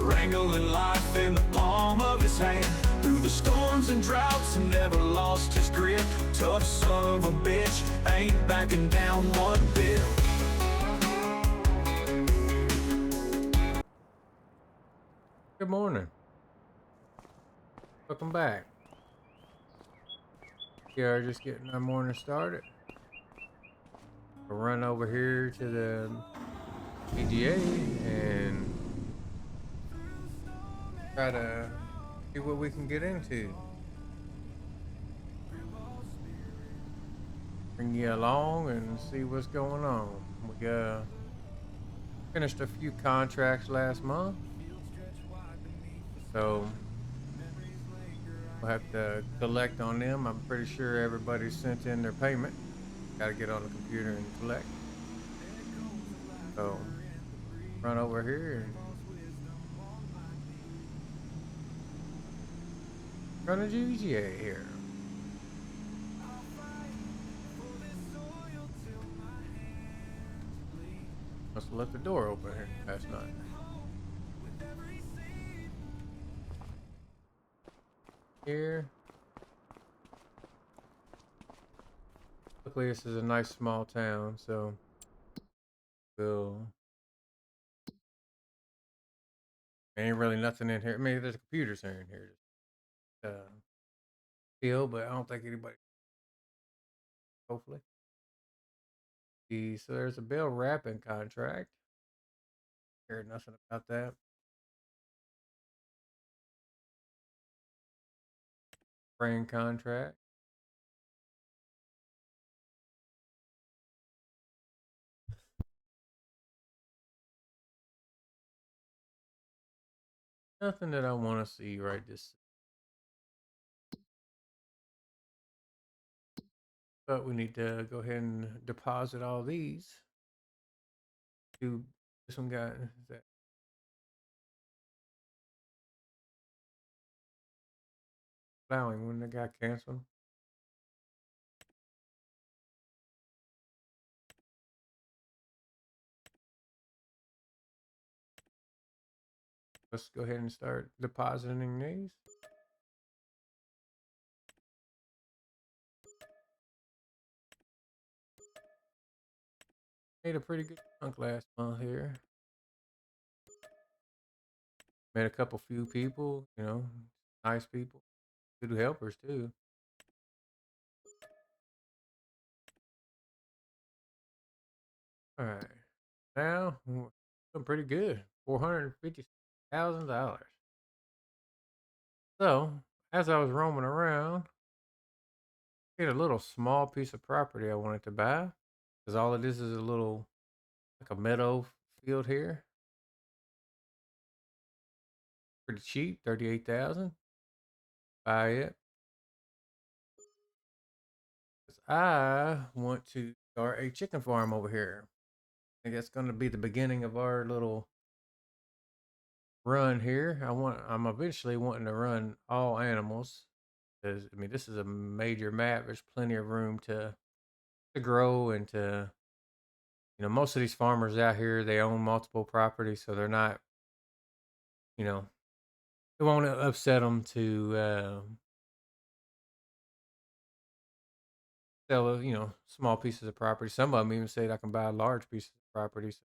wrangling life in the palm of his hand. Through the storms and droughts, and never lost his grip. Tough son of a bitch, ain't backing down one bit. Good morning. Welcome back. We are just getting our morning started. We'll run over here to the PGA and try to see what we can get into. Bring you along and see what's going on. We finished a few contracts last month, so we'll have to collect on them. I'm pretty sure everybody sent in their payment. Got to get on the computer and collect. So run over here and run a GGA here. Must have left the door open here last night. Here. Luckily, this is a nice small town, so we'll. Ain't really nothing in here. I mean, there's computers in here. Still, but I don't think anybody. Hopefully. So there's a bill wrapping contract. Heard nothing about that. Frame contract. Nothing that I want to see right this. But we need to go ahead and deposit all these. Do this one got that? Allowing when the guy canceled. Let's go ahead and start depositing these. Made a pretty good chunk last month here. Met a couple few people, nice people, good helpers too. All right, now doing pretty good, $450,000. So as I was roaming around, I hit a little small piece of property I wanted to buy, because all of this is a little like a meadow field here. Pretty cheap, 38,000. Buy it. I want to start a chicken farm over here. I think that's going to be the beginning of our little run here. I'm eventually wanting to run all animals, because I mean this is a major map. There's plenty of room to grow and to most of these farmers out here, they own multiple properties, so they're not it won't upset them to sell small pieces of property. Some of them even say I can buy large pieces of property. So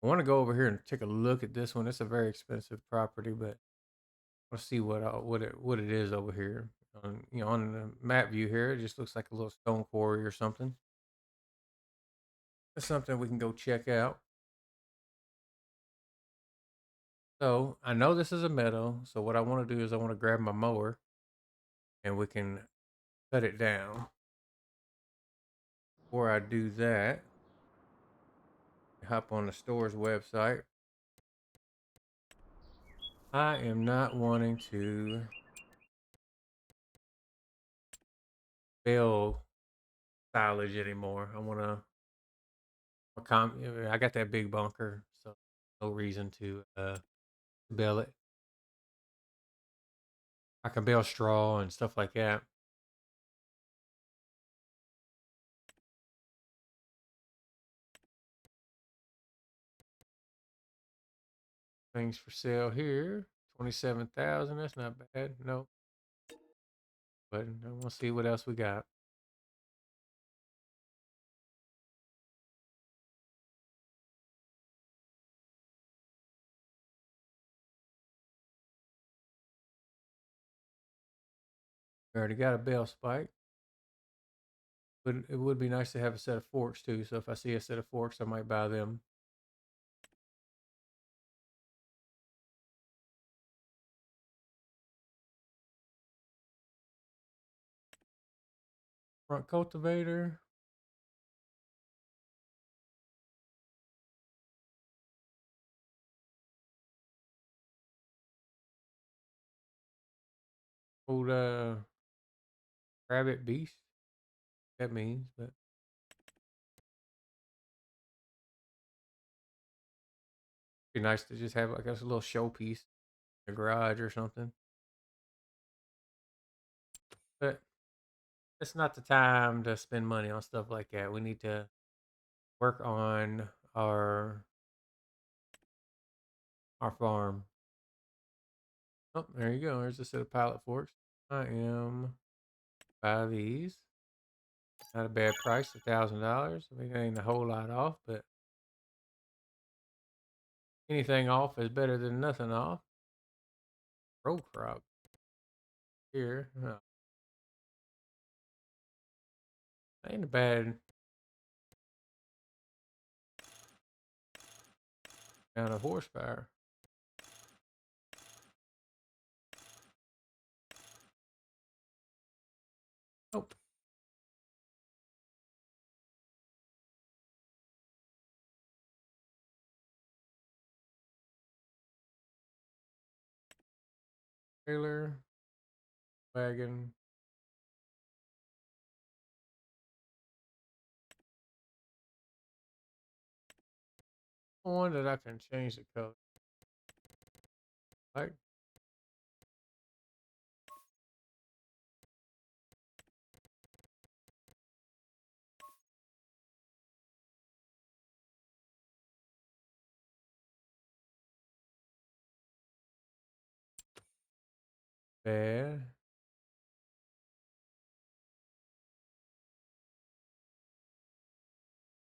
I want to go over here and take a look at this one. It's a very expensive property, but let's see what it is over here. On the map view here, it just looks like a little stone quarry or something. That's something we can go check out. So I know this is a meadow. So what I want to do is I want to grab my mower, and we can cut it down. Before I do that, hop on the store's website. I am not wanting to bale silage anymore. I want to. I got that big bunker, so no reason to bale it. I can bale straw and stuff like that. things for sale here. 27,000. That's not bad. Nope. But we'll see what else we got. We already got a bell spike. But it would be nice to have a set of forks too. So if I see a set of forks, I might buy them. Front cultivator. Old rabbit beast. That means, but be nice to just have like a little showpiece in the garage or something. But it's not the time to spend money on stuff like that. We need to work on our farm. Oh, there you go. There's a set of pallet forks. I am buy these. Not a bad price, $1,000. I mean, it ain't a whole lot off, but anything off is better than nothing off. Row crop here. Ain't a bad amount of horsepower. Oh, trailer, wagon. One that I can change the color. Like, bad.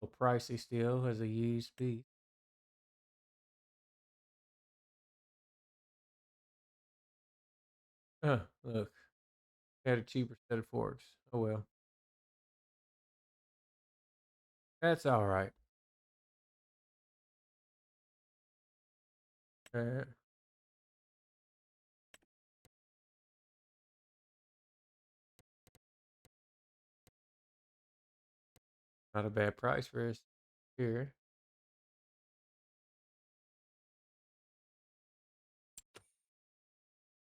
A little pricey still as a used beat. Look. Had a cheaper set of forks. Oh well. That's all right. Uh, Not a bad price for us here.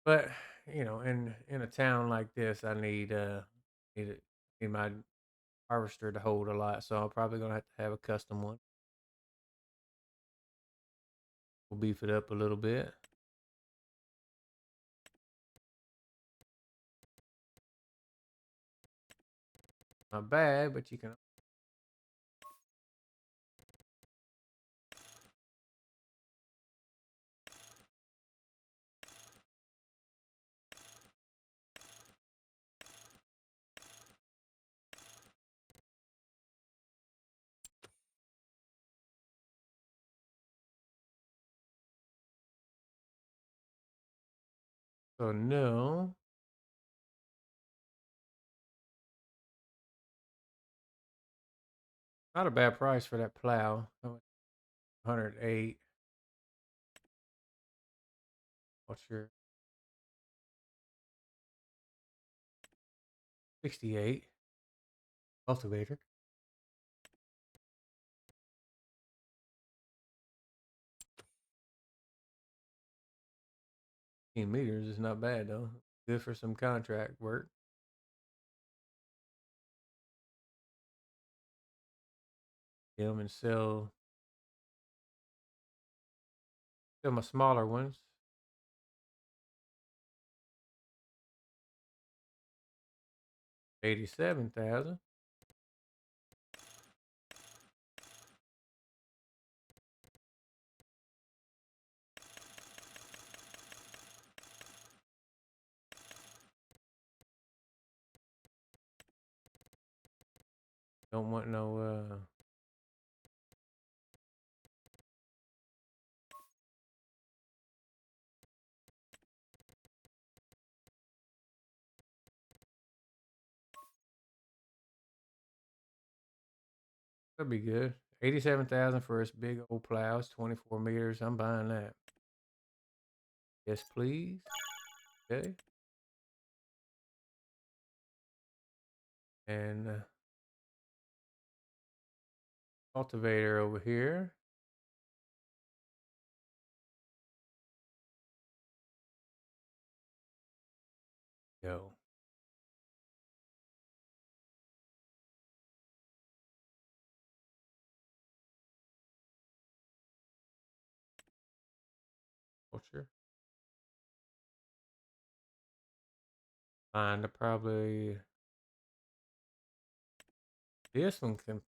But in a town like this, I need it need my harvester to hold a lot, so I'm probably gonna have to have a custom one. We'll beef it up a little bit. Not bad, but you can. So no, not a bad price for that plow. 108. What's your 68 cultivator? 15 meters is not bad though. Good for some contract work. Them and sell my smaller ones. 87,000. Don't want no that'd be good. 87,000 for this big old plow. It's 24 meters. I'm buying that. Yes, please. Okay. And cultivator over here. Go. Culture. Find probably this one can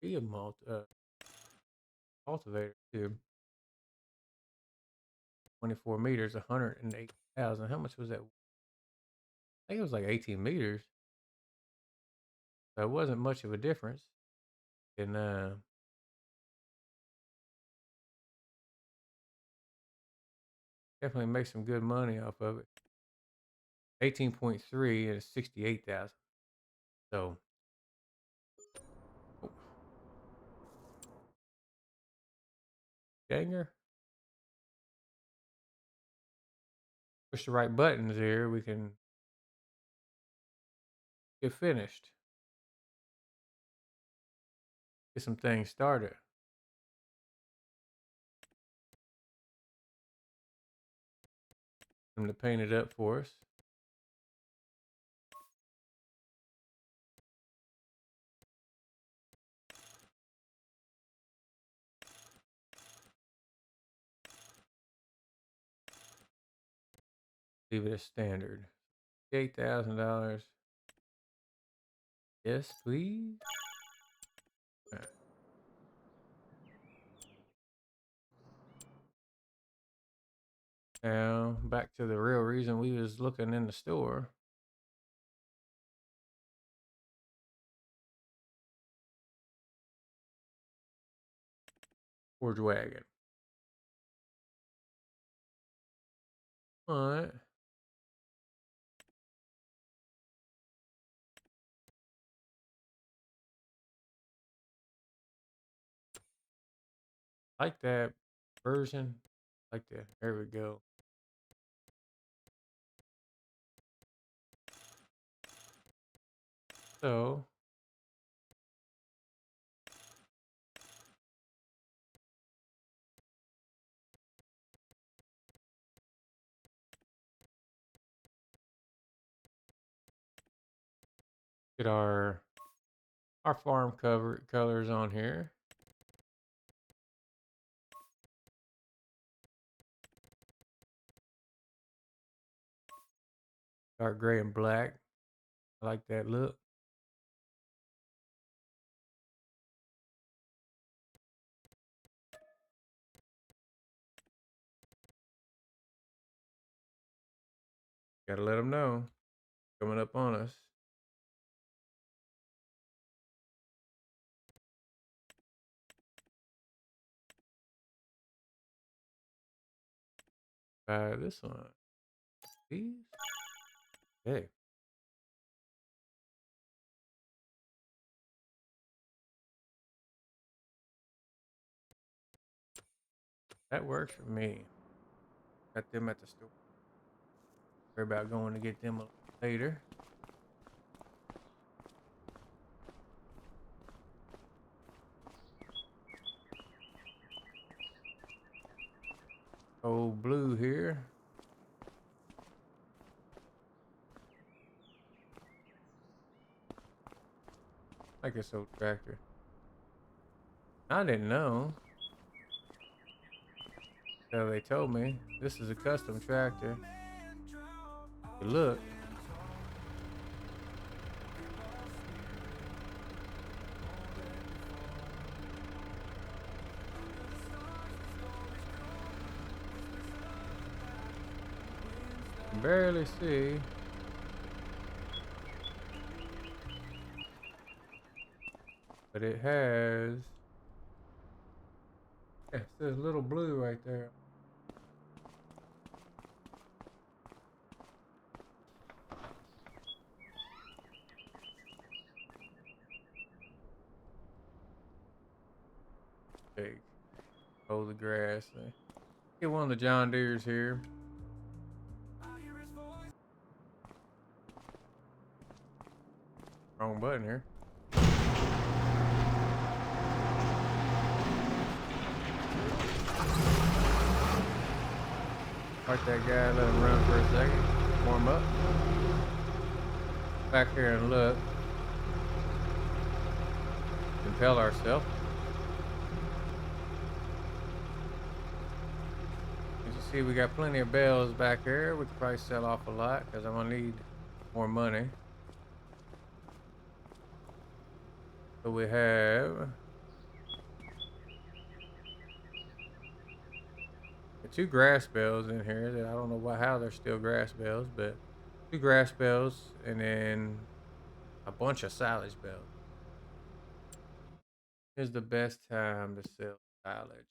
be a cultivator too. 24 meters, 108,000. How much was that? I think it was like 18 meters. So it wasn't much of a difference. And definitely make some good money off of it. 18.3 and 68,000. So oh, Ganger. Push the right buttons here, we can get finished. Get some things started. Them to paint it up for us. Leave it as standard. $8,000. Yes, please. Right. Now back to the real reason we was looking in the store. Forge wagon. All right. Like that version. Like that. There we go. So get our farm cover colors on here. Dark gray and black. I like that look. Gotta let them know. Coming up on us. Buy this one. Please. Hey. That works for me. Got them at the store. Worry about going to get them later. Old blue here. Like this old tractor. I didn't know. So they told me this is a custom tractor. Look. Barely see. but it has, yeah, it says Little Blue right there. Big. Oh, the grass. Get one of the John Deeres here. Wrong button here. Like that guy, let him run for a second. Warm up. Back here and look. Compel ourselves. As you see, we got plenty of bells back here. We could probably sell off a lot because I'm gonna need more money. So we have two grass bells in here that I don't know how they're still grass bells, but two grass bells and then a bunch of silage bells. Here's the best time to sell silage.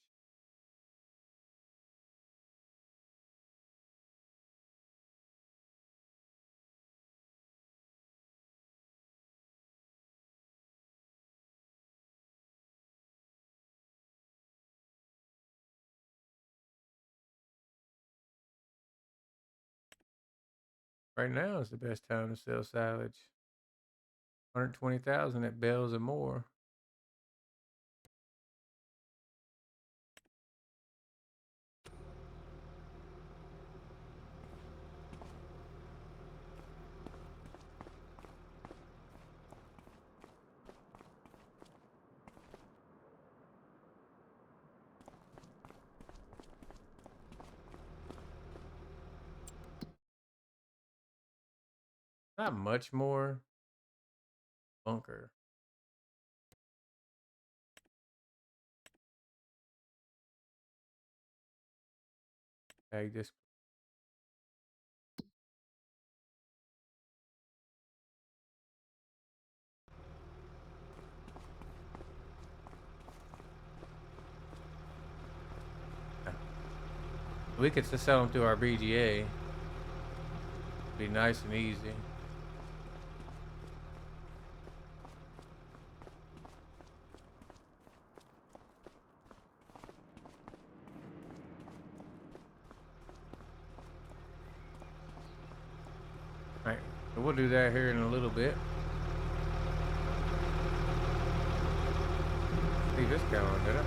Right now is the best time to sell silage. 120,000 at bells and more. Not much more. Bunker. Tag this. We could just sell them through our BGA. Be nice and easy. Alright, so we'll do that here in a little bit. Leave this going, did I?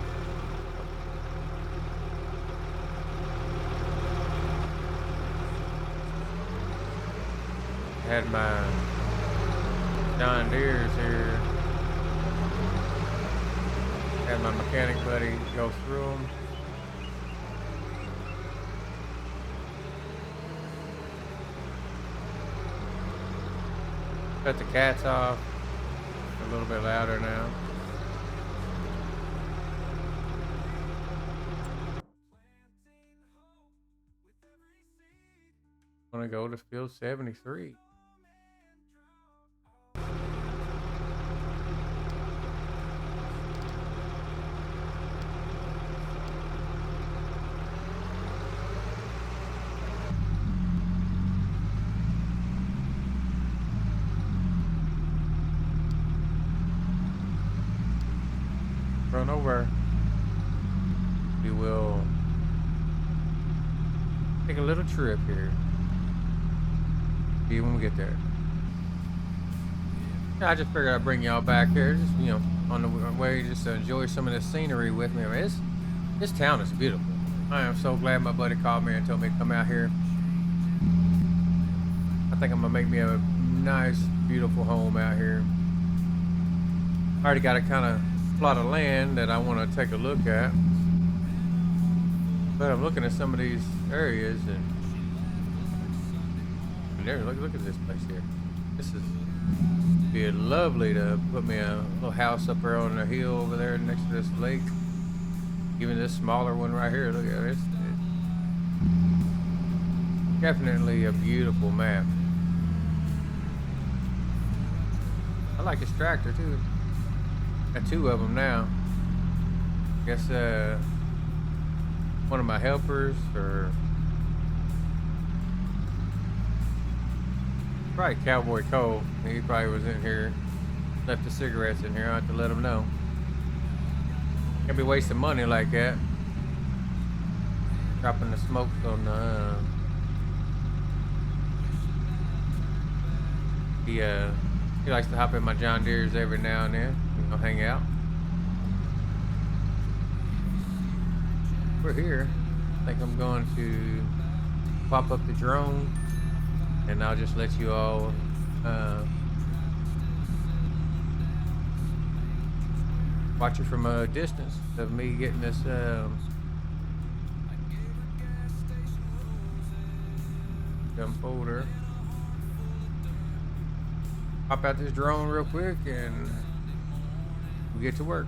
Had my John Deere's here. Had my mechanic buddy go through them. Cut the cats off. A little bit louder now. I'm gonna go to field 73. Run over. We will take a little trip here. See you when we get there. I just figured I'd bring y'all back here, just on the way, just to enjoy some of the scenery with me. I mean, this town is beautiful. I am so glad my buddy called me and told me to come out here. I think I'm gonna make me a nice, beautiful home out here. I already got a kind of plot of land that I want to take a look at, but I'm looking at some of these areas and there, look at this place here. This is be lovely to put me a little house up there on the hill over there next to this lake. Even this smaller one right here, look at it. It's definitely a beautiful map. I like this tractor too. Got two of them now. Guess one of my helpers, or probably Cowboy Cole. He probably was in here, left the cigarettes in here. I have to let him know. Can't be wasting money like that. Dropping the smoke on the. He likes to hop in my John Deere's every now and then. Hang out. We're here. I think I'm going to pop up the drone, and I'll just let you all watch it from a distance of me getting this gun folder. Pop out this drone real quick and we get to work.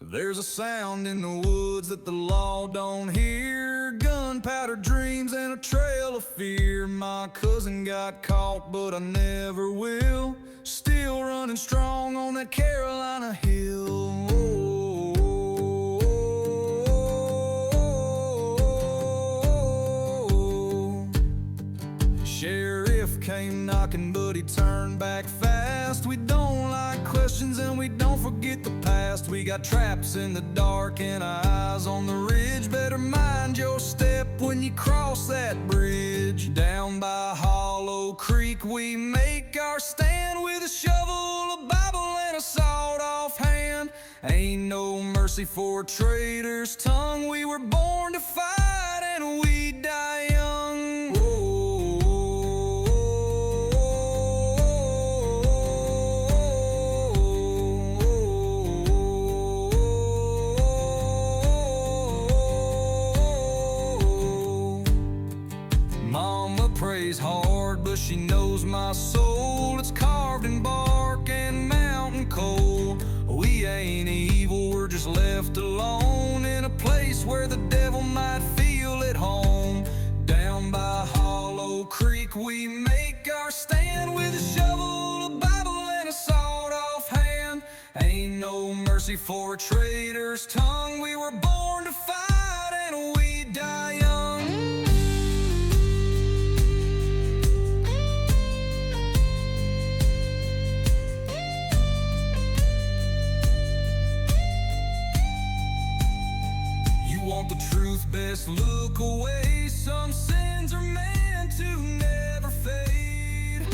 There's a sound in the woods that the law don't hear. Gunpowder dreams and a trail of fear. My cousin got caught, but I never will. Still running strong on that Carolina hill. Sheriff came knocking, but he turned back fast. We don't like questions and we don't forget the past. We got traps in the dark and eyes on the ridge. Better mind your step when you cross that bridge. Down by Hollow Creek we make our stand, with a shovel, a Bible, and a sawed-off hand. Ain't no mercy for a traitor's tongue. We were born to fight and we die young. Prays hard, but she knows my soul. It's carved in bark and mountain coal. We ain't evil, we're just left alone in a place where the devil might feel at home. Down by Hollow Creek we make our stand, with a shovel, a Bible, and a sawed-off hand. Ain't no mercy for a traitor's tongue. We were born to fight and we die young. Want the truth, best look away. Some sins are meant to never fade.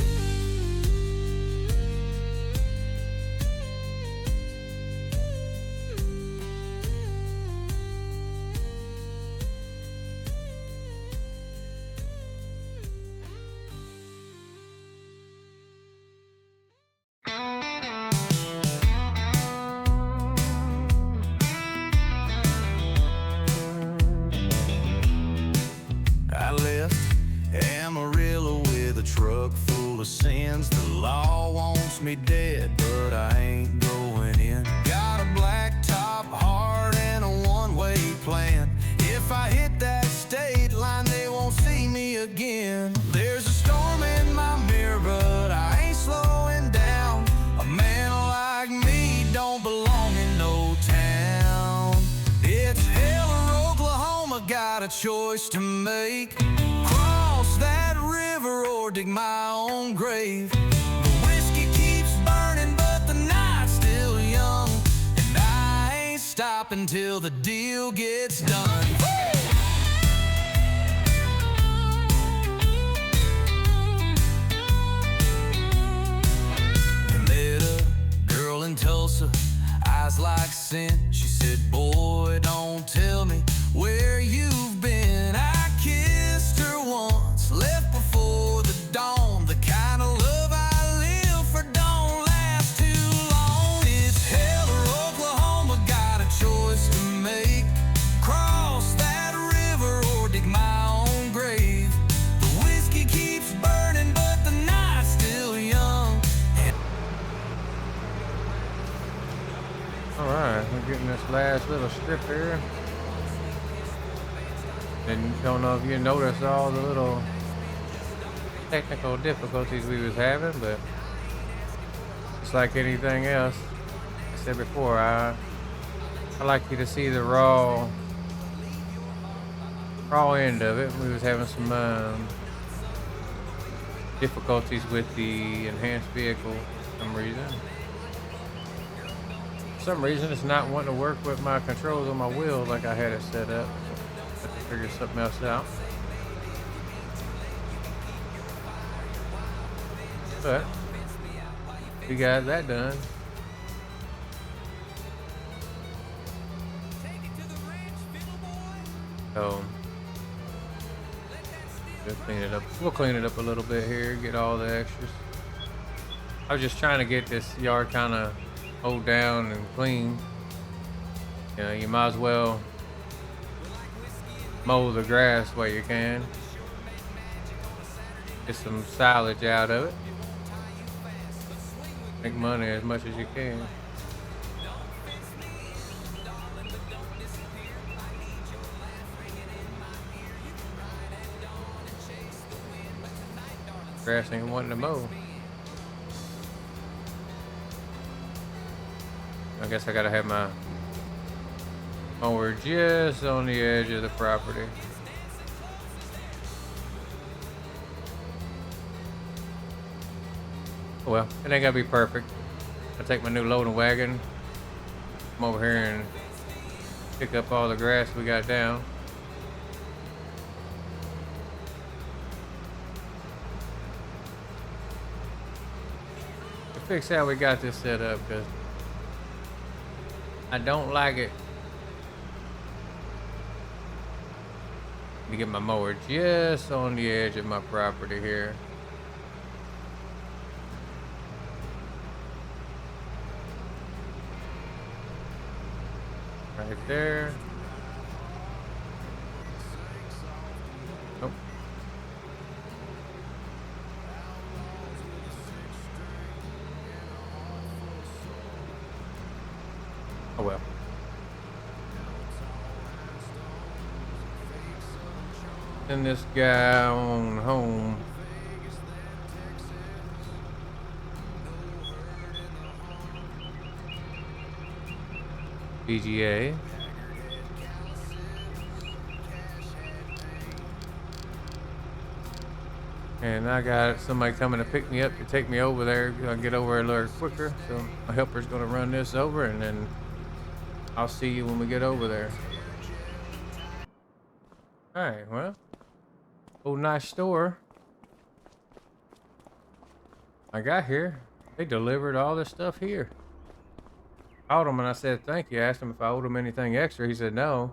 Truck full of sins. The law wants me dead, but I ain't going in. Got a black top heart and a one-way plan. If I hit that state line, they won't see me again. There's a storm in my mirror, but I ain't slowing down. A man like me don't belong in no town. It's hell or Oklahoma, got a choice to make. Cross that river or dig my own grave. The whiskey keeps burning, but the night's still young, and I ain't stopping till the deal gets done. I met a girl in Tulsa, eyes like sin. She said, boy, don't tell me where you've been. I kissed her once, left before the dawn. The kind of love I live for don't last too long. It's hell or Oklahoma, got a choice to make. Cross that river or dig my own grave. The whiskey keeps burning, but the night's still young. Alright, we're getting this last little strip here. And don't know if you noticed all the little technical difficulties we was having, but just just like anything else, I said before, I like you to see the raw end of it. We was having some difficulties with the enhanced vehicle for some reason. For some reason, it's not wanting to work with my controls on my wheel like I had it set up. So I have to figure something else out. But we got that done. So we'll clean it up. We'll clean it up a little bit here, get all the extras. I was just trying to get this yard kind of hold down and clean. You know, you might as well mow the grass while you can. Get some silage out of it. Make money as much as you can. Grass ain't wanting to mow. I guess I gotta have my mower just on the edge of the property. Oh well, it ain't gotta be perfect. I take my new loading wagon, come over here and pick up all the grass we got down. Fix how we got this set up, because I don't like it. To get my mower just on the edge of my property here. Right there. Nope. Oh well. Send this guy on home. PGA. And I got somebody coming to pick me up to take me over there. I'll get over a little quicker. So my helper's gonna run this over, and then I'll see you when we get over there. Alright, well. Old nice store. I got here. They delivered all this stuff here. Called him and I said thank you. I asked him if I owed him anything extra. He said no.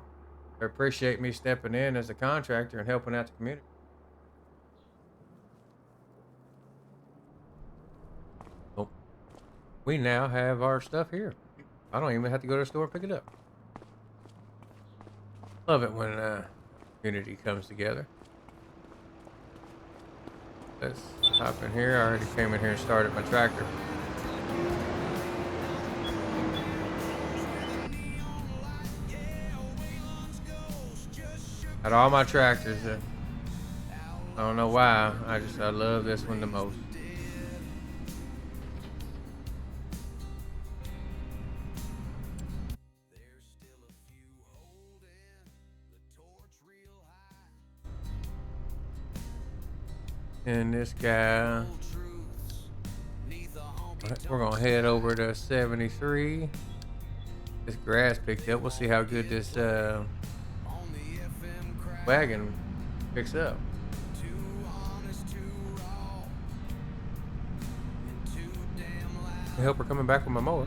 They appreciate me stepping in as a contractor and helping out the community. Oh, we now have our stuff here. I don't even have to go to the store and pick it up. Love it when community comes together. Let's hop in here. I already came in here and started my tractor. Got all my tractors. I don't know why. I love this one the most. And this guy, we're gonna head over to 73. This grass picked up. We'll see how good this wagon picks up. I hope we're coming back with my mower.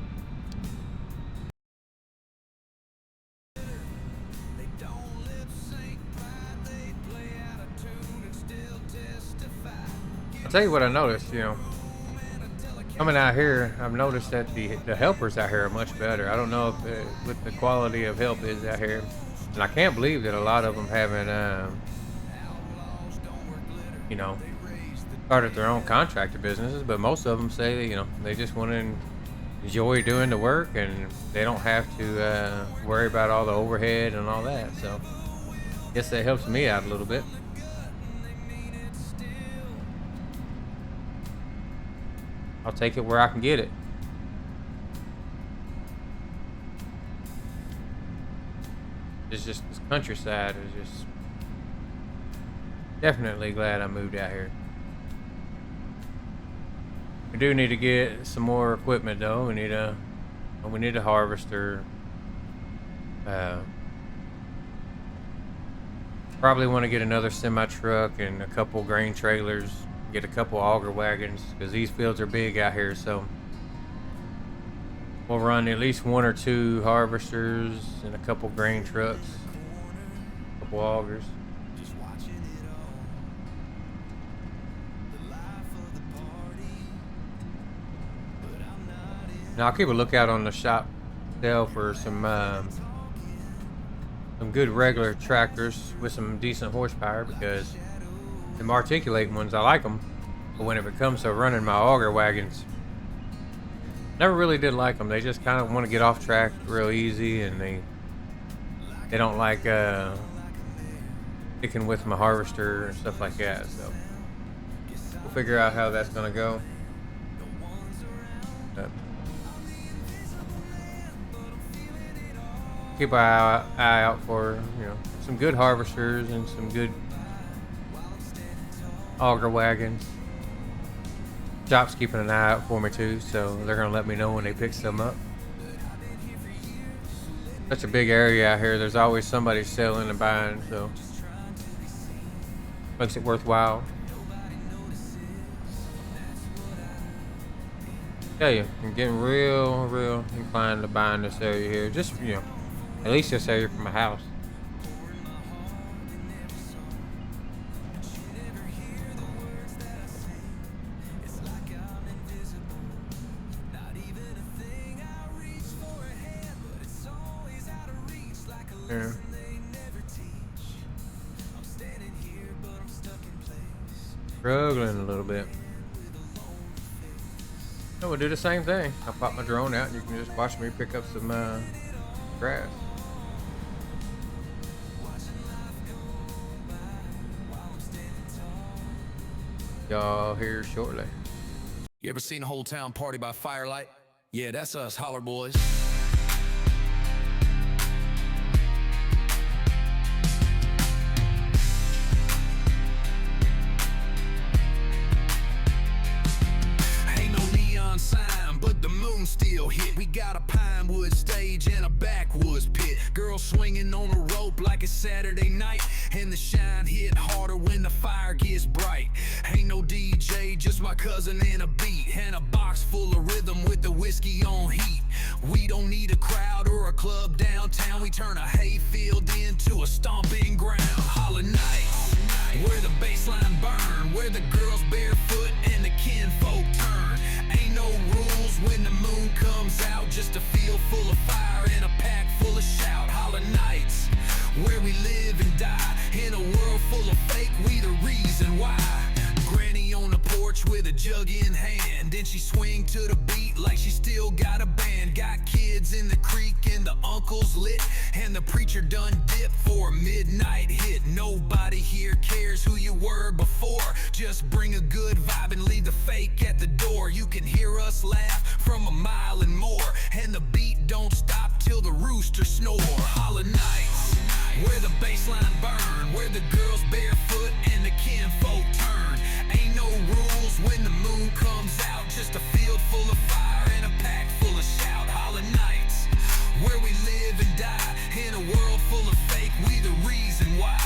I'll tell you what I noticed, you know, coming out here, I've noticed that the helpers out here are much better. I don't know if what the quality of help is out here. And I can't believe that a lot of them haven't, you know, started their own contractor businesses, but most of them say that, you know, they just want to enjoy doing the work and they don't have to worry about all the overhead and all that. So I guess that helps me out a little bit. I'll take it where I can get it. it's just this countryside is just definitely glad I moved out here. We do need to get some more equipment though. We need a harvester. Probably want to get another semi truck and a couple grain trailers. Get a couple auger wagons because these fields are big out here. So we'll run at least 1 or 2 harvesters and a couple grain trucks, a couple augers. Now I'll keep a lookout on the shop sale for some good regular tractors with some decent horsepower, because them articulating ones, I like them, but when it comes to running my auger wagons, never really did like them. They just kind of want to get off track real easy, and they don't like sticking with my harvester and stuff like that. So we'll figure out how that's gonna go. Keep an eye out for, some good harvesters and some good auger wagons. Shop's keeping an eye out for me too, so they're gonna let me know when they pick some up. Such a big area out here, there's always somebody selling and buying, so makes it worthwhile. Tell you, I'm getting real inclined to buying this area here. Just, at least this area from my house. Yeah. Struggling a little bit. So we'll do the same thing. I'll pop my drone out and you can just watch me pick up some grass. Y'all here shortly. You ever seen a whole town party by firelight? Yeah, that's us, holler boys. Ain't no neon sign, but the moon still hit. We got a pine wood stage and a backwoods pit. Girls swinging on a rope like it's Saturday night, and the shine hit harder when the fire gets bright. Ain't no DJ, just my cousin and a beat, and a box full of rhythm with the whiskey on heat. We don't need a crowd or a club downtown. We turn a hayfield into a stomping ground. Holla nights, where the bassline burn, where the girls barefoot and the kinfolk turn. Ain't no rules when the moon comes out, just a field full of fire and a pack full of shout. Holla nights, where we live and die in a world full of fake. We the reason why. Granny on the porch with a jug in hand, and she swing to the beat like she still got a band. Got kids in the creek and the uncle's lit, and the preacher done dip for a midnight hit. Nobody here cares who you were before. Just bring a good vibe and leave the fake at the door. You can hear us laugh from a mile and more, and the beat don't stop till the rooster snore. Holla nights, where the bassline burn, where the girls barefoot and the kinfolk turn. Ain't no rules when the moon comes out, just a field full of fire and a pack full of shout. Holla nights, where we live and die in a world full of fake. We the reason why.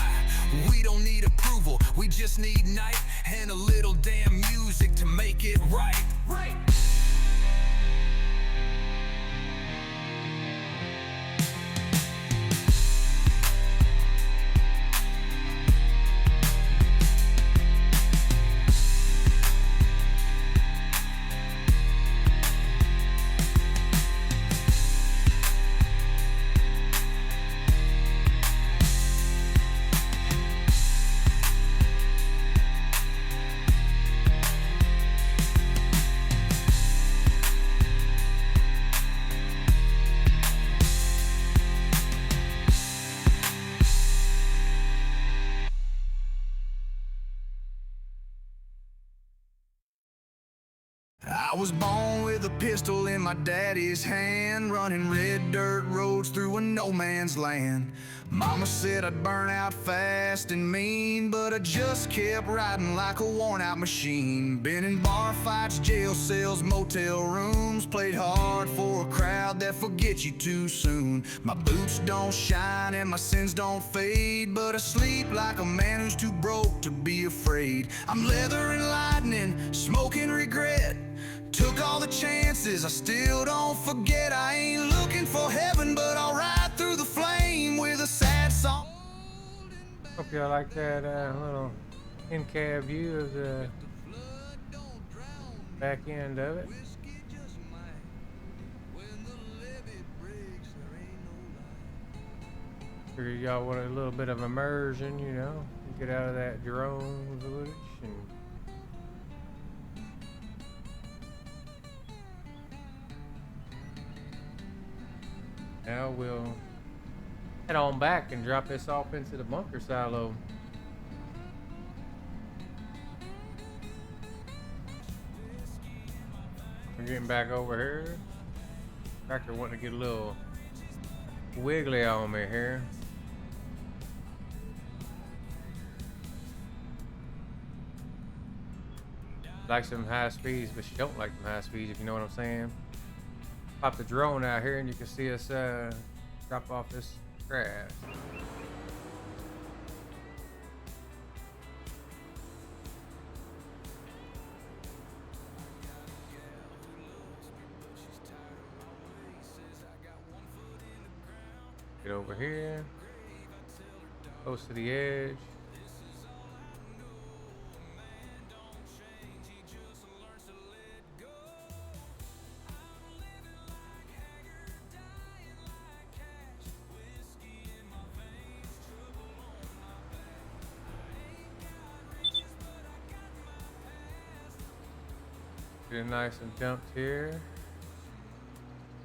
We don't need approval, we just need night and a little damn music to make it right. was born with a pistol in my daddy's hand, running red dirt roads through a no man's land. Mama said I'd burn out fast and mean, but I just kept riding like a worn out machine. Been in bar fights, jail cells, motel rooms, played hard for a crowd that forgets you too soon. My boots don't shine and my sins don't fade, but I sleep like a man who's too broke to be afraid. I'm leather and lightning, smoking regret. Took all the chances, I still don't forget. I ain't looking for heaven, but I'll ride through the flame with a sad song. Hope y'all like that little in-cab view of the back end of it. Figured y'all want a little bit of immersion, you know, get out of that drone footage and now we'll head on back and drop this off into the bunker silo. We're getting back over here. Tractor wanting to get a little wiggly on me here. Like some high speeds, but she don't like them high speeds, if you know what I'm saying. Pop the drone out here and you can see us drop off this grass. Get over here, close to the edge. Get it nice and dumped here.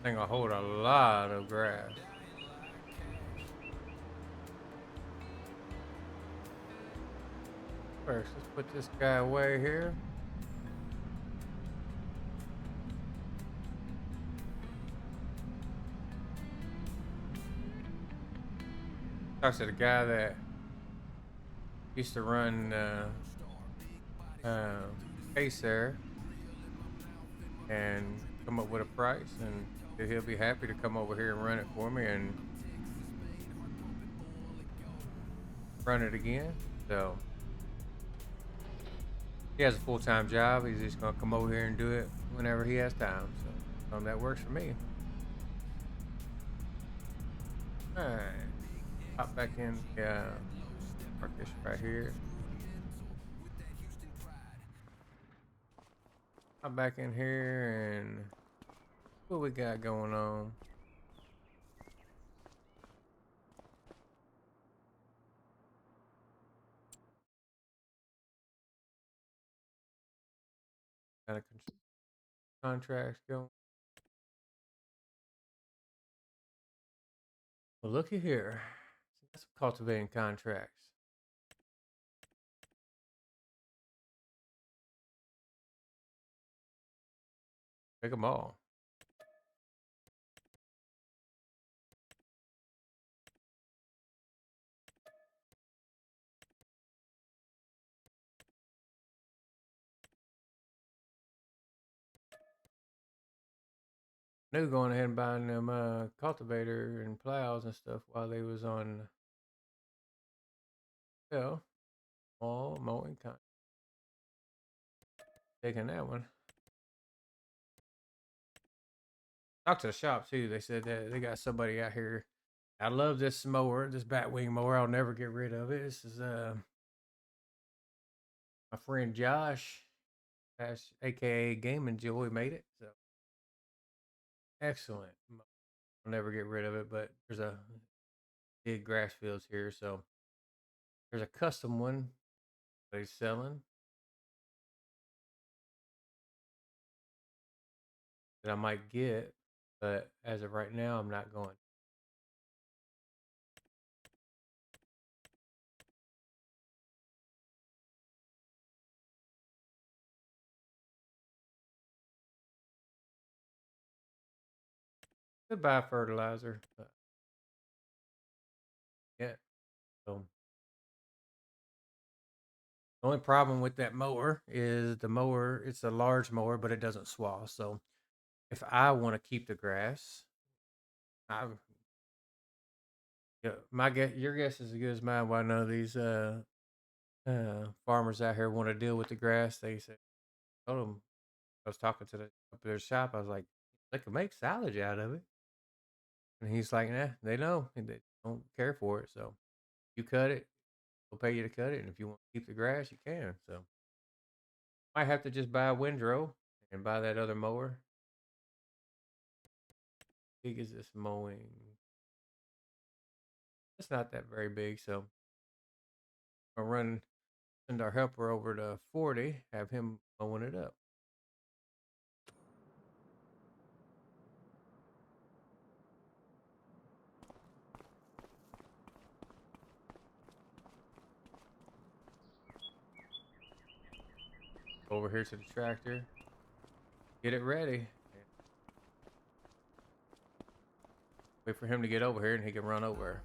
Thing will hold a lot of grass. First, let's put this guy away here. Talks to the guy that used to run Case there and come up with a price, and he'll be happy to come over here and run it for me and run it again. So he has a full-time job. He's just gonna come over here and do it whenever he has time. So that works for me. All right, hop back in. Yeah, park this right here. Hop back in here and what we got going on? Got a contracts going. Well, looky here. That's cultivating contracts. Take them all. Knew going ahead and buying them cultivator and plows and stuff while they was on sale. All mowing contract. Taking that one. Talked to the shop too. They said that they got somebody out here. I love this mower, this batwing mower. I'll never get rid of it. This is my friend Josh, aka Game and Joy, made it. So excellent. I'll never get rid of it, but there's a big grass fields here, so there's a custom one that he's selling that I might get, but as of right now, I'm not going. Could buy fertilizer. But yeah. So the only problem with that mower is the mower. It's a large mower, but it doesn't swath. So if I want to keep the grass, I yeah, my guess, your guess is as good as mine. Why none of these farmers out here want to deal with the grass? They said, told them I was talking to the up at their shop. I was like, they could make silage out of it, and he's like, nah, they know, and they don't care for it. So you cut it, we'll pay you to cut it, and if you want to keep the grass, you can. So might have to just buy a windrow and buy that other mower. How big is this mowing? It's not that very big, so I'll send our helper over to 40, have him mowing it up. Over here to the tractor, get it ready. Wait for him to get over here and he can run over.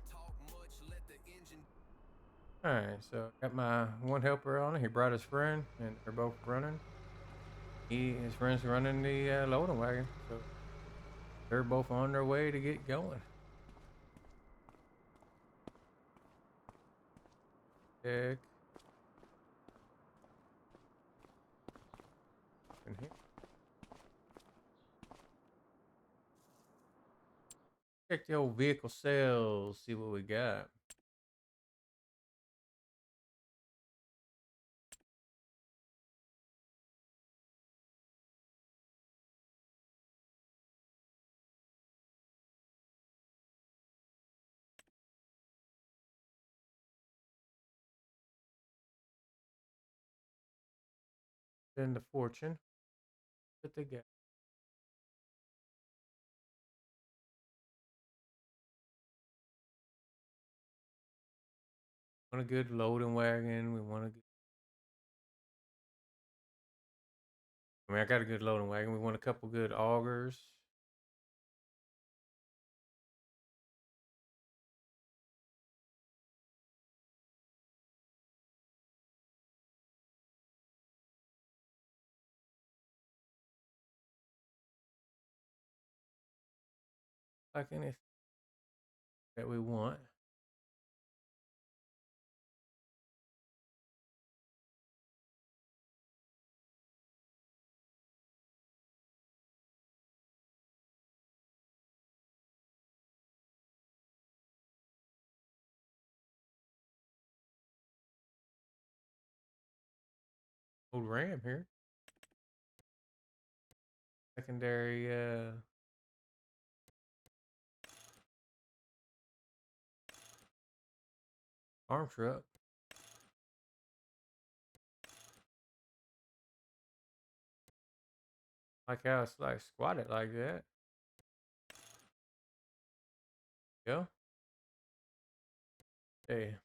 Alright, so got my one helper on it. He brought his friend and they're both running. His friend's running the loading wagon. So they're both on their way to get going. Check. In here. Check the old vehicle sales, see what we got. Then the fortune that they got. Want a good loading wagon. We want a good. I mean, I got a good loading wagon. We want a couple good augers. Like anything that we want. Old Ram here. Secondary farm truck. Like how it's like squatted like that. Go. Hey.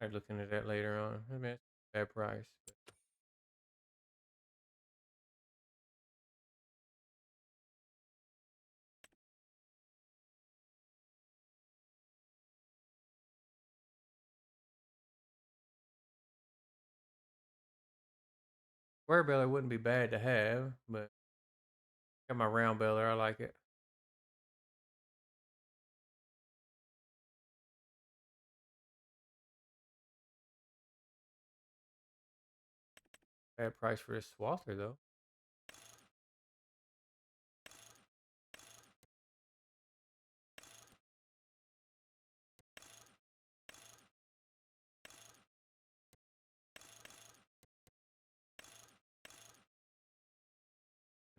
I'm looking at that later on. I mean, it's a bad price. But square belly wouldn't be bad to have, but got my round belly. I like it. Bad price for this swather though.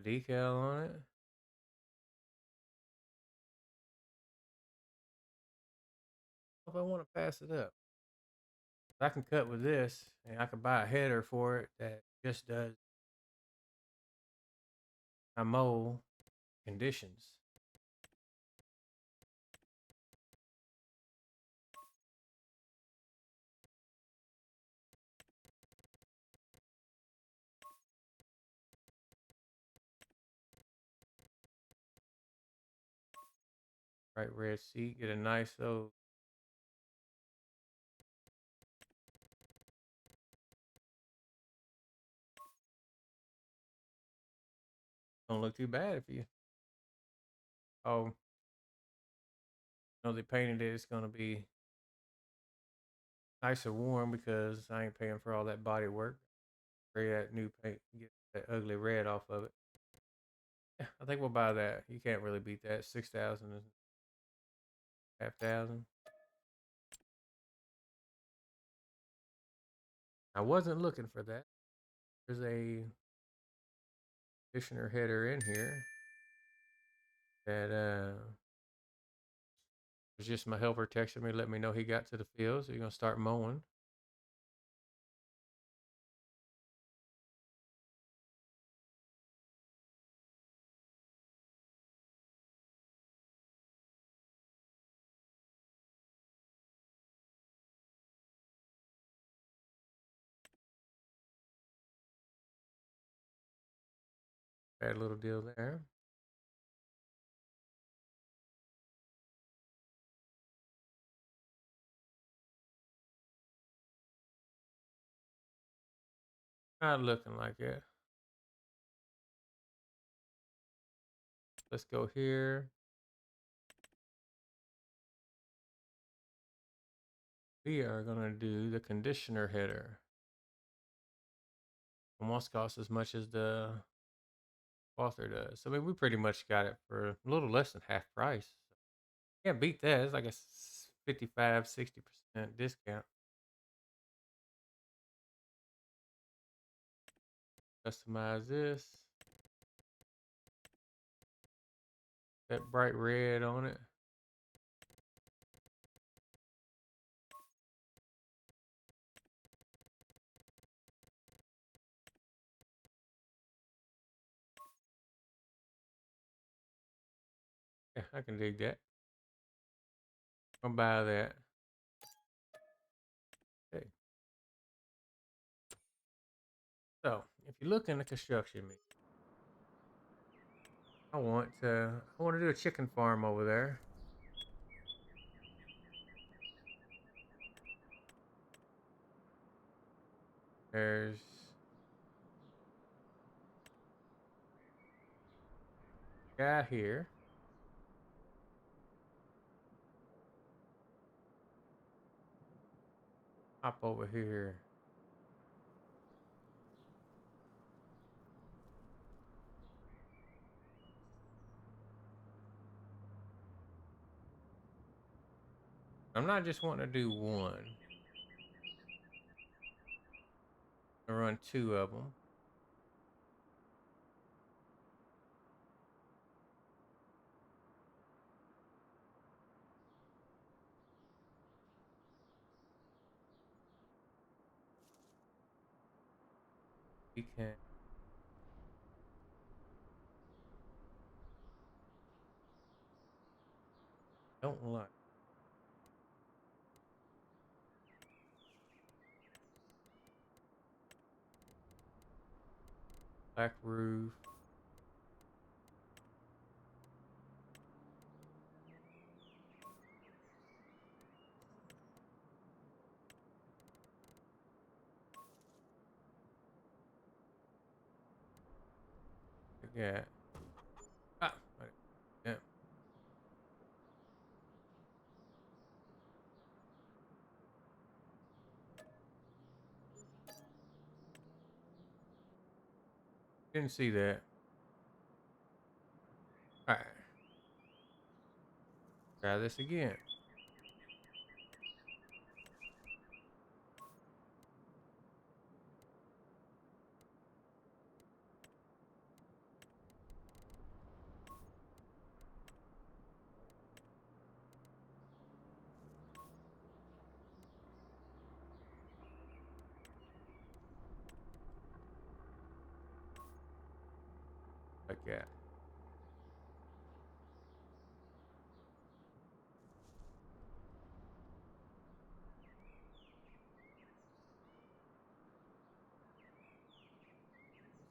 Decal on it. If I want to pass it up, I can cut with this, and I can buy a header for it that just does my mold conditions. Bright red seat. Get a nice old. Don't look too bad if you. Oh, no, they painted it. It's gonna be nice and warm because I ain't paying for all that body work. Spray that new paint, get that ugly red off of it. Yeah, I think we'll buy that. You can't really beat that. 6,000 and 5,000. I wasn't looking for that. There's a conditioner header in here that was just my helper texting me, let me know he got to the field, so you're gonna start mowing. Bad little deal there. Not looking like it. Let's go here. We are gonna do the conditioner header. Almost costs as much as the author does. So I mean, we pretty much got it for a little less than half price. Can't beat that. It's like a 55, 60% discount. Customize this. That bright red on it. Yeah, I can dig that. I'll buy that. Okay. So if you look in the construction meet, I want to do a chicken farm over there. There's a guy here. Hop over here. I'm not just wanting to do one. I run two of them. We can. Don't like black roof. Yeah. Ah, yeah. Didn't see that. All right. Try this again. Like that.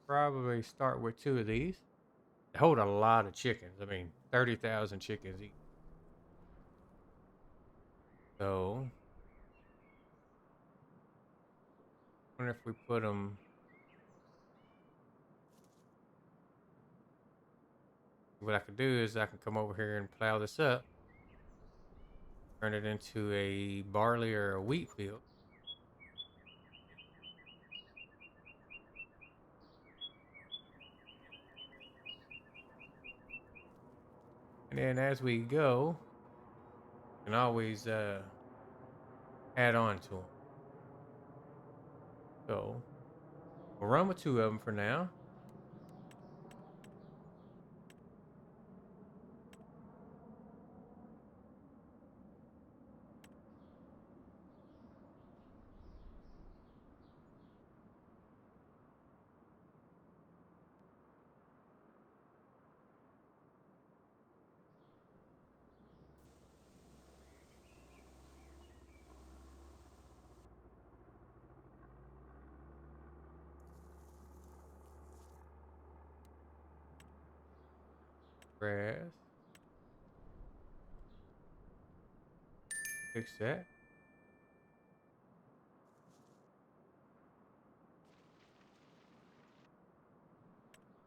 Probably start with two of these. They hold a lot of chickens. I mean, 30,000 chickens each. So, I wonder if we put them. What I could do is I can come over here and plow this up, turn it into a barley or a wheat field. And then as we go, we can always add on to them. So we'll run with 2 of them for now. Grass. Fix that.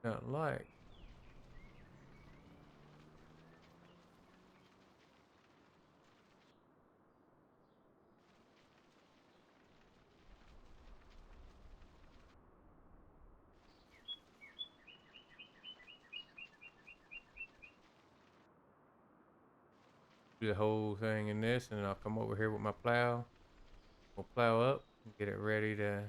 Not like. Do the whole thing in this, and I'll come over here with my plow. We'll plow up and get it ready to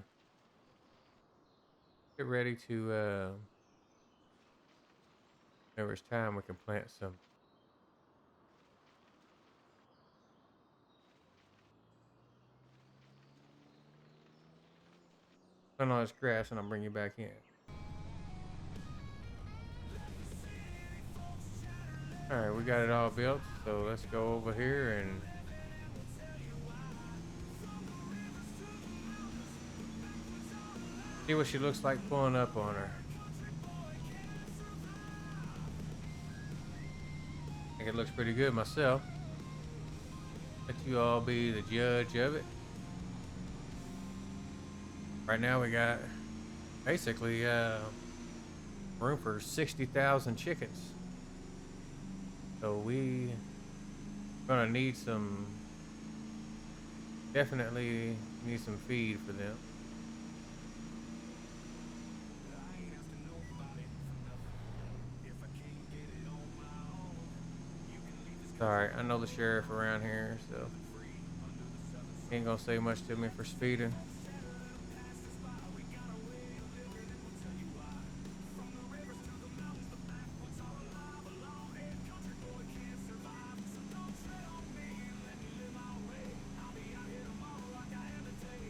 whenever it's time we can plant some. Put on this grass and I'll bring you back in. Alright, we got it all built, so let's go over here and see what she looks like pulling up on her. I think it looks pretty good myself. Let you all be the judge of it. Right now we got basically room for 60,000 chickens. So we gonna need some, definitely need some feed for them. Sorry, I know the sheriff around here, so ain't gonna say much to me for speeding.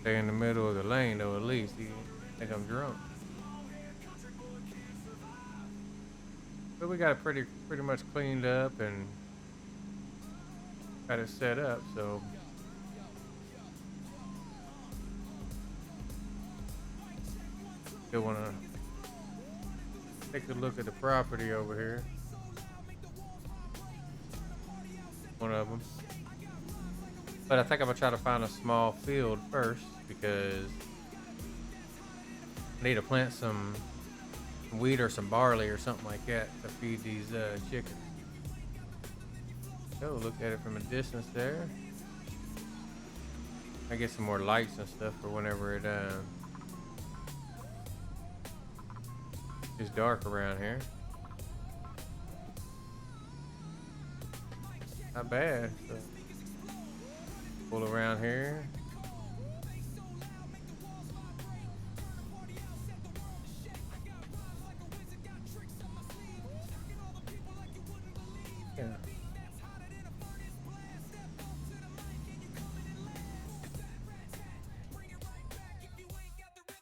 Stay in the middle of the lane though, at least. You think I'm drunk. But we got it pretty much cleaned up and got it set up, so still wanna take a look at the property over here. One of them. But I think I'm gonna try to find a small field first because I need to plant some wheat or some barley or something like that to feed these chickens. So look at it from a distance there. I get some more lights and stuff for whenever it is dark around here. Not bad. So pull around here. Yeah.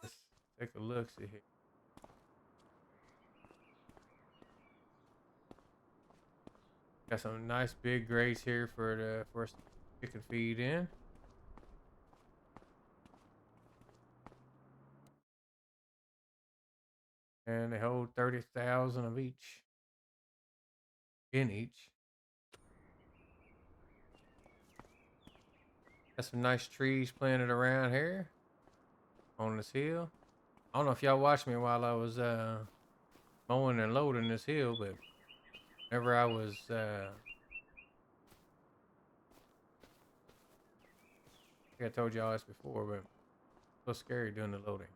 Let's take a look, see here. Got some nice big grates here for us to chicken feed in. And they hold 30,000 of each. In each. Got some nice trees planted around here on this hill. I don't know if y'all watched me while I was mowing and loading this hill, but whenever I was I think I told y'all this before, but it's a little scary doing the loading.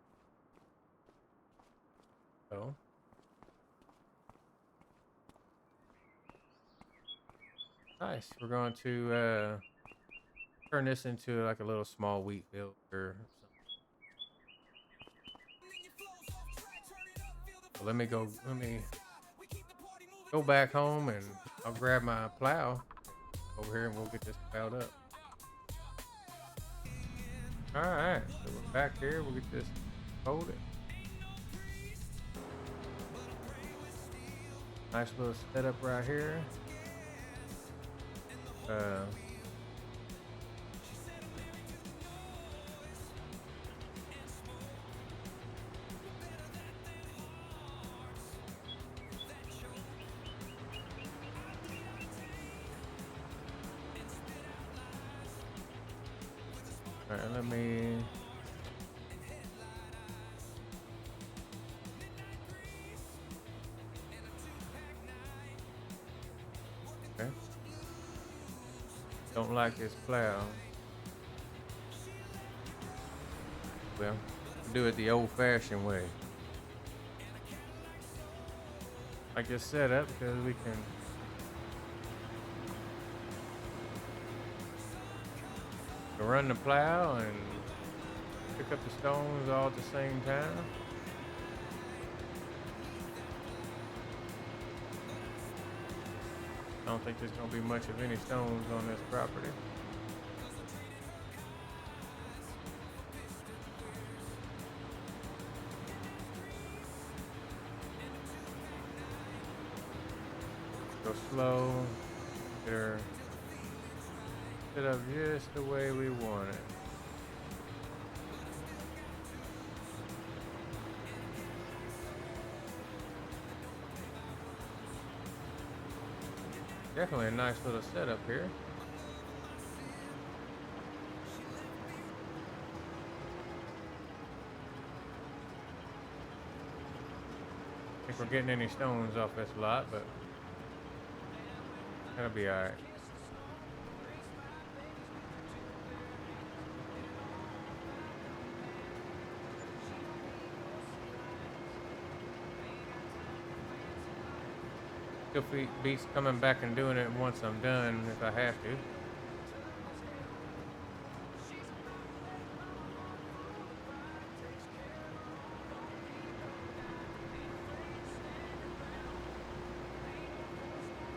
So nice. We're going to turn this into like a little small wheat field or something. So let me go back home and I'll grab my plow over here and we'll get this plowed up. All right, so we're back here. We'll get this folded. Nice little setup right here. All right, let me. Okay. Don't like this plow. Well, do it the old-fashioned way. Like this setup because we can run the plow and pick up the stones all at the same time. I don't think there's gonna be much of any stones on this property. Go slow, get her set up just the way we want it. Definitely a nice little setup here. I think we're getting any stones off this lot, but that'll be alright. Still beats coming back and doing it once I'm done if I have to.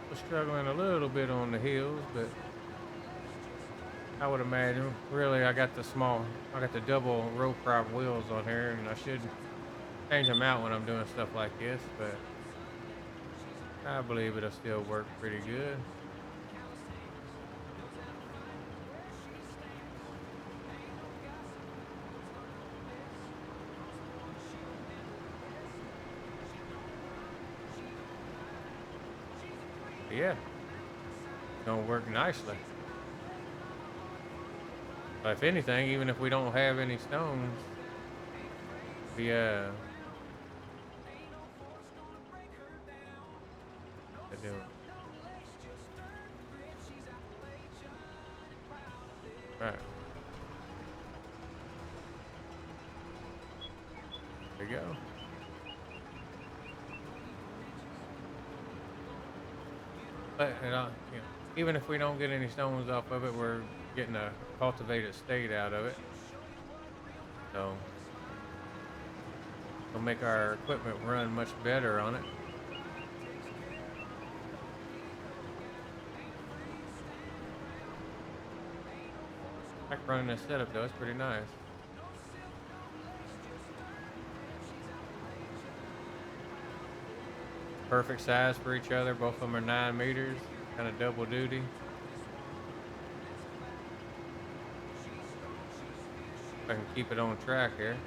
We're struggling a little bit on the hills, but I would imagine really I got the double row crop wheels on here and I should change them out when I'm doing stuff like this, but I believe it'll still work pretty good. But yeah, it's gonna work nicely. But if anything, even if we don't have any stones, we doing. Right. There you go. But even if we don't get any stones off of it, we're getting a cultivated state out of it. So it'll make our equipment run much better on it. I like running this setup though, it's pretty nice. Perfect size for each other, both of them are 9 meters, kind of double duty. If I can keep it on track here.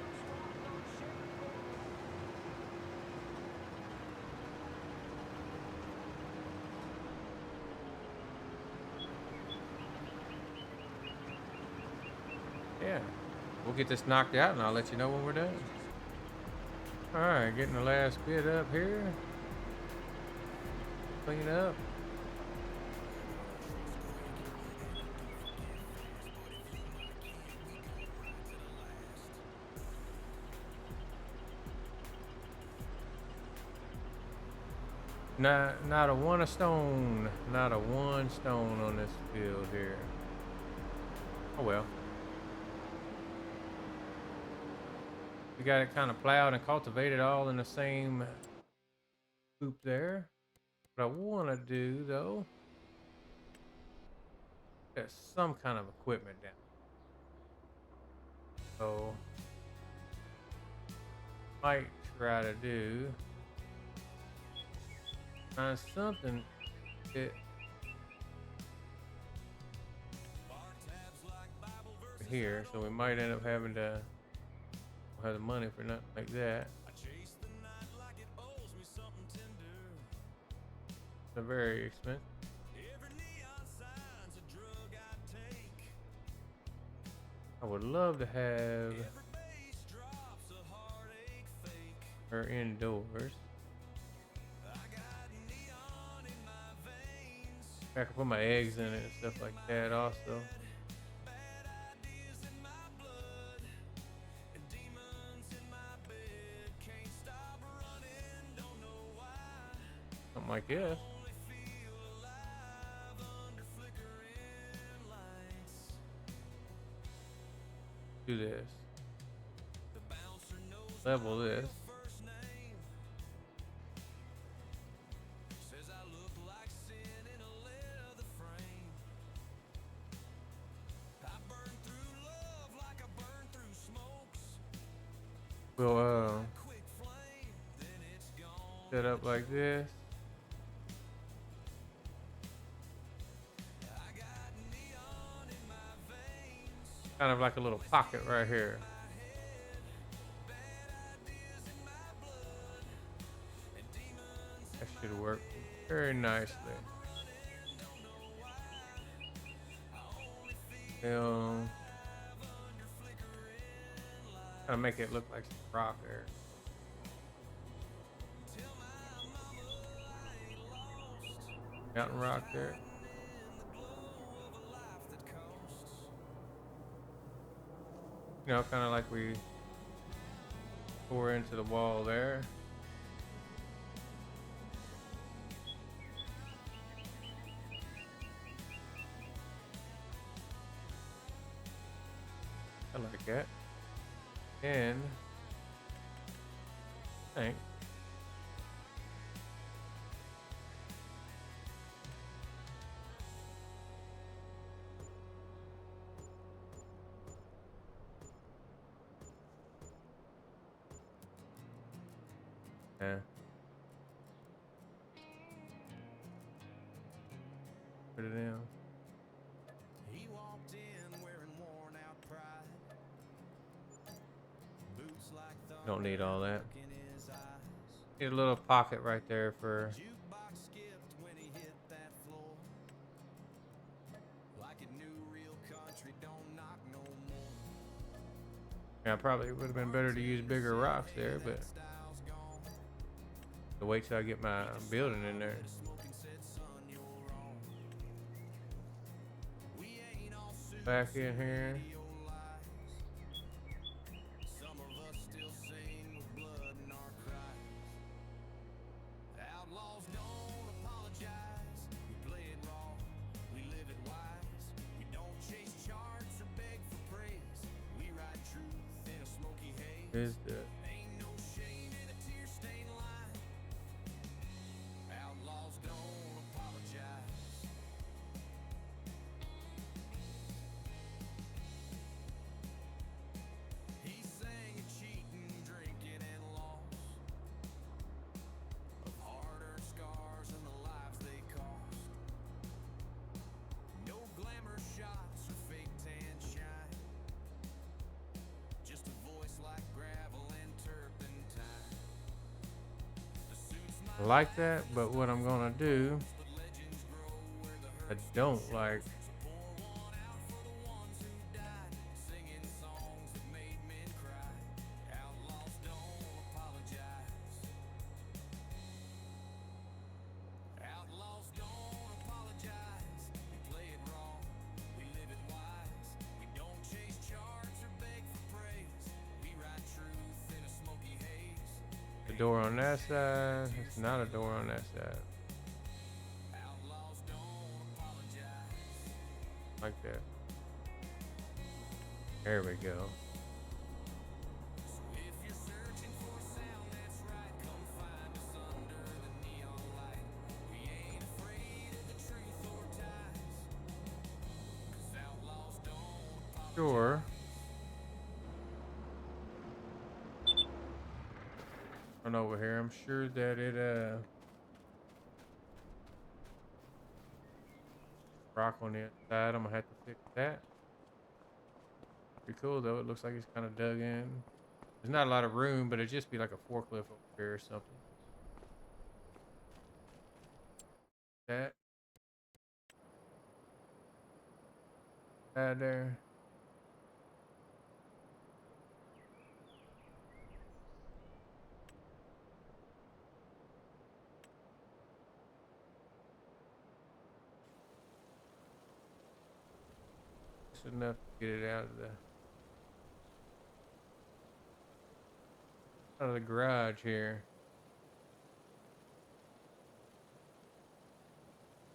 We'll get this knocked out and I'll let you know when we're done. All right, getting the last bit up here. Clean up. Not a one stone on this field here. Oh well. We got it kind of plowed and cultivated all in the same loop there. What I want to do though, there's some kind of equipment down. So might try to do something that here, so we might end up having to have the money for nothing like that. They're very expensive. I would love to have her indoors. I can put my eggs in it and stuff like that also. Something like this. Do this. Level this. We'll set up like this. Kind of like a little pocket right here. That should work very nicely. Kind of make it look like some rock there. Mountain rock there. You know, kind of like we pour into the wall there. I like that. And I think yeah. Put it in. He walked in wearing worn out pride. Boots like thunder Don't need all that. in his eyes. Need a little pocket right there for Jukebox skipped when he hit that floor. Like it knew real country don't knock no more. yeah, probably would have been better to use bigger rocks there, but Style's gone. to wait till I get my building in there. Smoking said, son, you're wrong. We ain't all Back in here. studio lies. Some of us still sing with blood in our cries. Outlaws don't apologize. We play it raw. We live it wise. We don't chase charts or beg for praise. We write truth in a smoky haze. Is the Ain't no shame in a tear-stained line. Outlaws don't apologize. He sang of cheating, drinking, and loss, of hard-earned scars and the lives they cost. No glamour shots or fake tan shine, just a voice like gravel and turpentine. The suits I like that, but what I'm gonna do, I don't like door on that side. It's not a door on that side. Like that. There we go. Sure. Run over here. I'm sure that it rock on the inside. I'm gonna have to fix that. Pretty cool though. It looks like it's kind of dug in. There's not a lot of room, but it'd just be like a forklift over here or something. That there. That's enough to get it out of the garage here.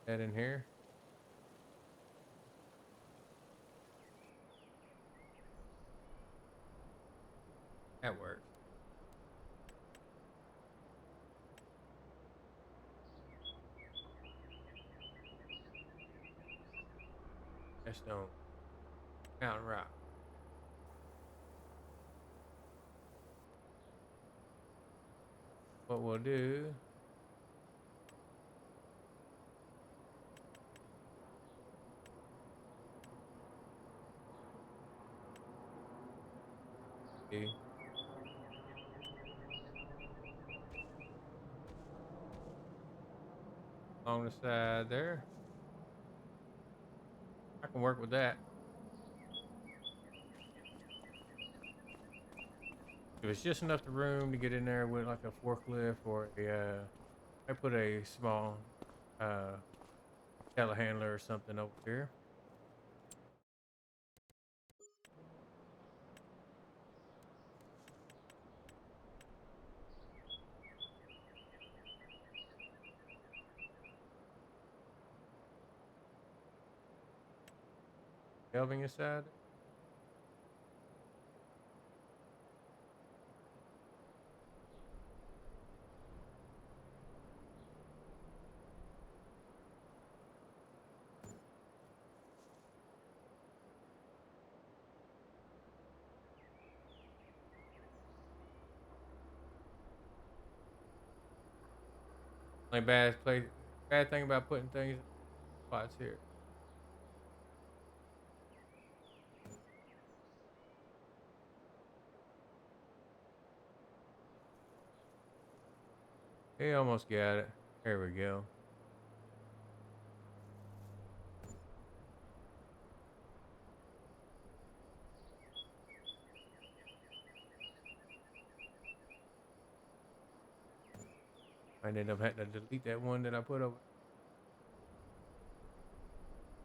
That in here. That works. That's no mountain rock. What we'll do. Along the side there. I can work with that. If it's just enough the room to get in there with like a forklift or I put a small telehandler or something over here. Shelving inside. Only bad thing about putting things in spots here. He almost got it. There we go. I ended up having to delete that one that I put over.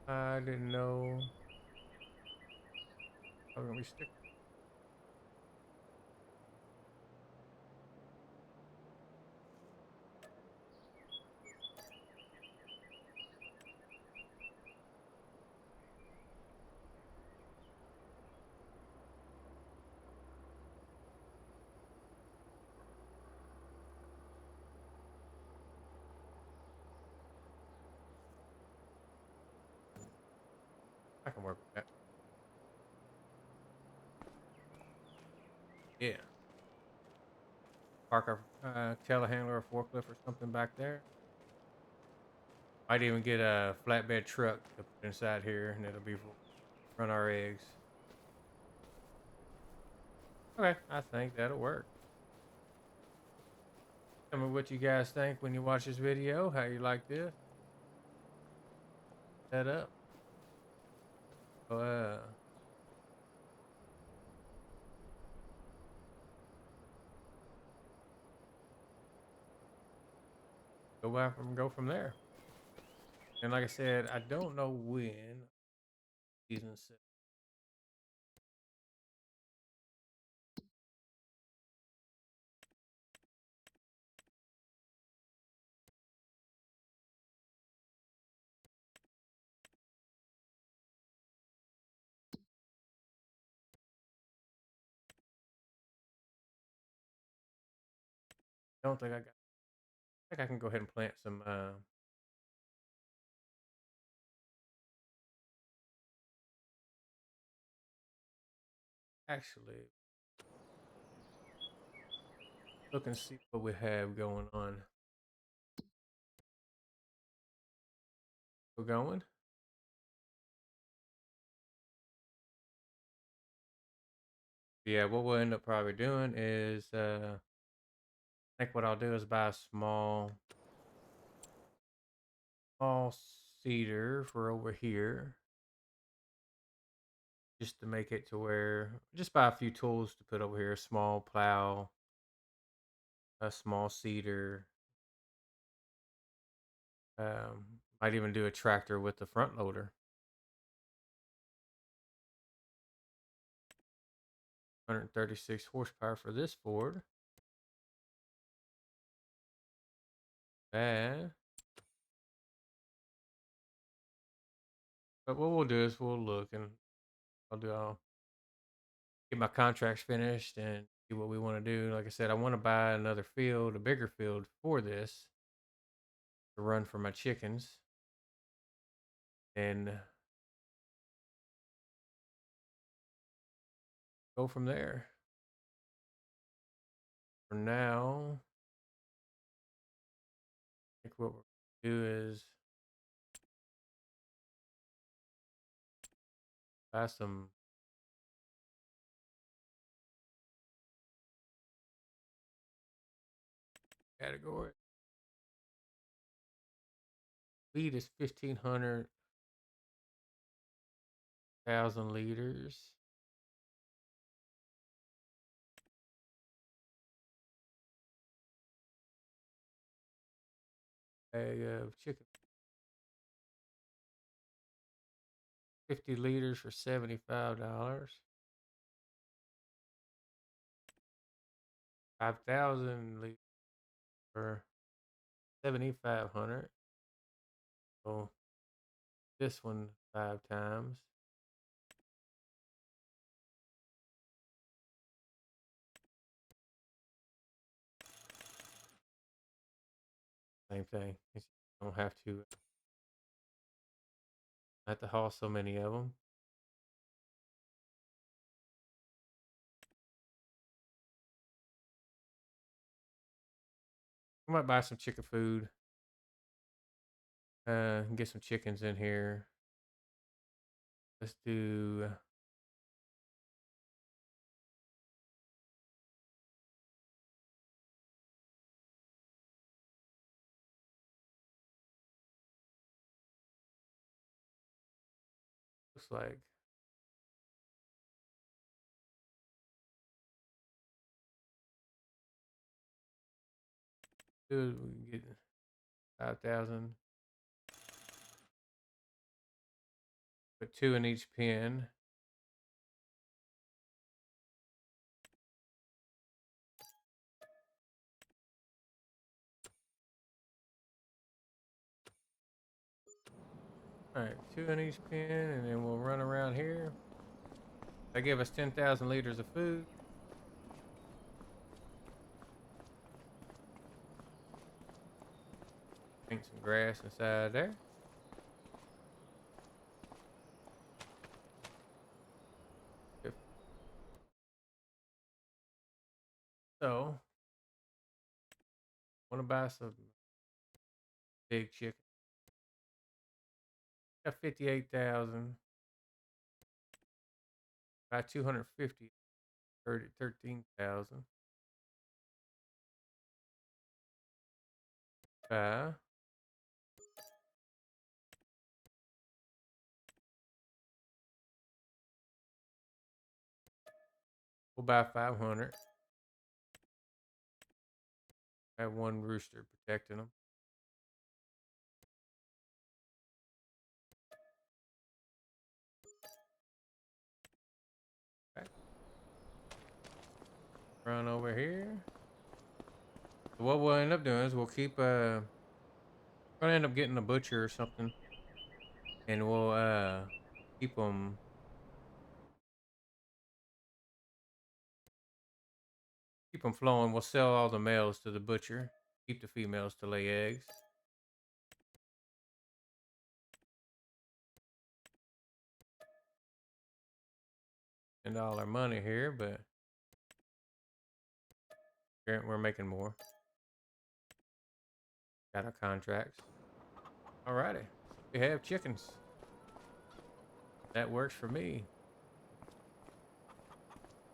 I didn't know I was gonna be sticking. I can work with that. Yeah. Park a telehandler or forklift or something back there. Might even get a flatbed truck to put inside here, and it'll be run our eggs. Okay, I think that'll work. Tell me what you guys think when you watch this video. How you like this? Set up. So, go from there. And like I said, I don't know when season 6. don't think I got. I think I can go ahead and plant some. Actually, look and see what we have going on. We're going. Yeah, what we'll end up probably doing is, I think what I'll do is buy a small cedar for over here, just to make it to where, just buy a few tools to put over here, a small plow, a small cedar. Might even do a tractor with the front loader. 136 horsepower for this Ford. Bad. But what we'll do is we'll look and I'll get my contracts finished and see what we want to do. Like I said, I want to buy another field, a bigger field for this to run for my chickens. And go from there. For now, I think what we're going to do is buy some category. Wheat is 1,500,000 liters. Bag of chicken. 50 liters for $75. 5,000 liters for 7,500. So this one 5 times. Same thing. You don't have to haul so many of them. I might buy some chicken food. Get some chickens in here. Let's do looks like good. We can get 5,000. Put 2 in each pen. All right, 2 in each pen, and then we'll run around here. That gave us 10,000 liters of food. Paint some grass inside there. So, want to buy some big chicken. Got 58,000. Buy 250. 13,000. Buy. We'll buy 500. I have 1 rooster protecting them. Okay. Run over here. So what we'll end up doing is we'll keep we're gonna end up getting a butcher or something, and we'll keep them them flowing. We'll sell all the males to the butcher, keep the females to lay eggs. And all our money here, but we're making more. Got our contracts. Alrighty, we have chickens. That works for me.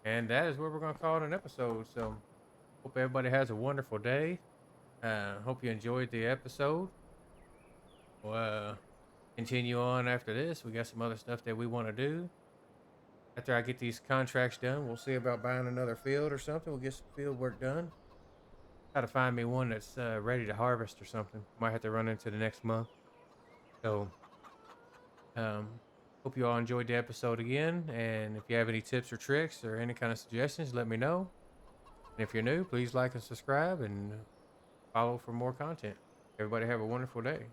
And that is where we're gonna call it an episode. So hope everybody has a wonderful day. Hope you enjoyed the episode. We'll continue on after this. We got some other stuff that we want to do. After I get these contracts done, we'll see about buying another field or something. We'll get some field work done. Try to find me one that's ready to harvest or something. Might have to run into the next month. So, hope you all enjoyed the episode again. And if you have any tips or tricks or any kind of suggestions, let me know. And if you're new, please like and subscribe and follow for more content. Everybody have a wonderful day.